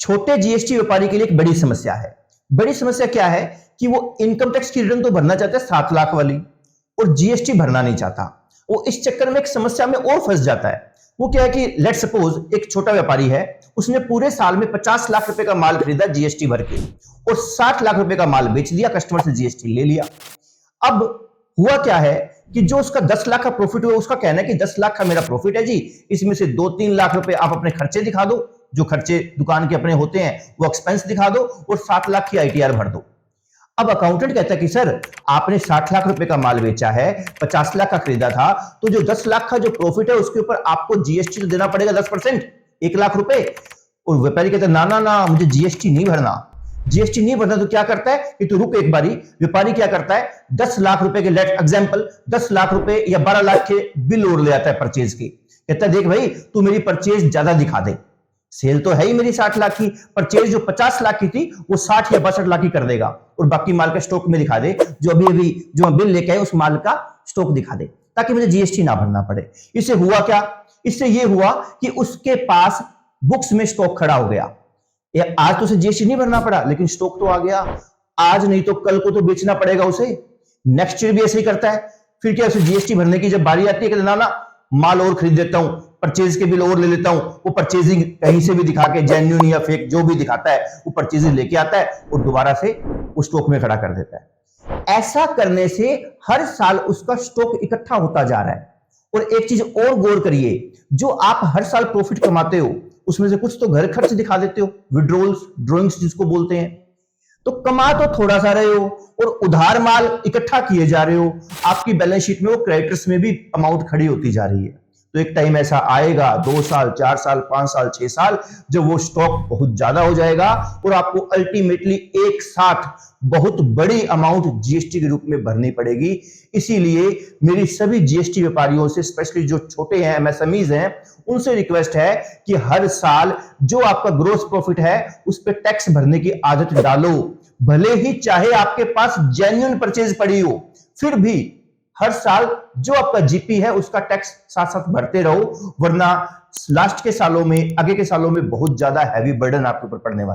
छोटे जीएसटी व्यापारी के लिए एक बड़ी समस्या है। बड़ी समस्या क्या है कि वो इनकम टैक्स की रिटर्न तो भरना चाहता है 7 लाख वाली, और जीएसटी भरना नहीं चाहता। वो इस चक्कर में एक समस्या में और फंस जाता है। वो क्या है कि लेट सपोज एक छोटा व्यापारी है, उसने पूरे साल में 50 लाख रुपए का माल खरीदा जीएसटी भर के, और 60 लाख रुपए का माल बेच दिया, कस्टमर से जीएसटी ले लिया। अब हुआ क्या है कि जो उसका 10 लाख का प्रॉफिट हुआ, उसका कहना है कि 10 लाख का मेरा प्रॉफिट है जी, इसमें से 2-3 लाख रुपए आप अपने खर्चे दिखा दो, जो खर्चे दुकान के अपने होते हैं वो एक्सपेंस दिखा दो, और 7 लाख की आईटीआर भर दो। अब अकाउंटेंट कहता है कि सर आपने 60 लाख रुपए का माल बेचा है, 50 लाख का खरीदा था, तो जो 10 लाख का जो प्रॉफिट है उसके ऊपर आपको जीएसटी तो देना पड़ेगा 10%, 1 लाख रुपए। और व्यापारी कहता है ना ना ना, मुझे जीएसटी नहीं भरना। जीएसटी नहीं भरना तो क्या करता है कि तू रुक एक बारी। व्यापारी क्या करता है, 10 लाख रुपए के लेट एग्जांपल 10 लाख रुपए या 12 लाख के बिल और ले आता है परचेज के। कहता है देख भाई तू मेरी परचेज ज्यादा दिखा दे, सेल तो है ही मेरी 60 लाख की, परचेज जो 50 लाख की थी वो 60 या 62 लाख की कर देगा, और बाकी माल का स्टॉक में दिखा दे, जो अभी अभी जो बिल लेके आए उस माल का स्टॉक दिखा दे, ताकि मुझे जीएसटी ना भरना पड़े। इससे हुआ क्या, इससे ये हुआ कि उसके पास बुक्स में स्टॉक खड़ा हो गया। आज तो उसे जीएसटी नहीं भरना पड़ा, लेकिन स्टॉक तो आ गया। आज नहीं तो कल को तो बेचना पड़ेगा उसे। नेक्स्ट ईयर भी ऐसे ही करता है। फिर क्या, उसे जीएसटी भरने की जब बारी आती है कि ना ना माल और खरीद देता हूं, परचेज के बिल और ले लेता हूं, वो परचेजिंग कहीं से भी दिखा के जेन्युइन या फेक जो भी दिखाता है वो परचेजिंग लेके आता है और दोबारा से उस स्टॉक में खड़ा कर देता है। ऐसा करने से हर साल उसका स्टॉक इकट्ठा होता जा रहा है। और एक चीज और गौर करिए, जो आप हर साल प्रॉफिट कमाते हो उसमें से कुछ तो घर खर्च दिखा देते हो, विड्रॉल्स ड्रॉइंग्स जिसको बोलते हैं। तो कमा तो थोड़ा सा रहे हो और उधार माल इकट्ठा किए जा रहे हो, आपकी बैलेंस शीट में वो क्रेडिटर्स में भी अमाउंट खड़ी होती जा रही है। तो एक टाइम ऐसा आएगा 2 साल 4 साल 5 साल 6 साल जब वो स्टॉक बहुत ज्यादा हो जाएगा और आपको अल्टीमेटली एक साथ बहुत बड़ी अमाउंट जीएसटी के रूप में भरनी पड़ेगी। इसीलिए मेरी सभी जीएसटी व्यापारियों से, स्पेशली जो छोटे हैं एमएसएमईज हैं, उनसे रिक्वेस्ट है कि हर साल जो आपका ग्रोस प्रॉफिट है उस पर टैक्स भरने की आदत डालो। भले ही चाहे आपके पास जेन्युइन परचेज पड़ी हो, फिर भी हर साल जो आपका जीपी है उसका टैक्स साथ साथ भरते रहो, वरना लास्ट के सालों में, आगे के सालों में बहुत ज्यादा हैवी बर्डन आपके ऊपर पड़ने वाला है।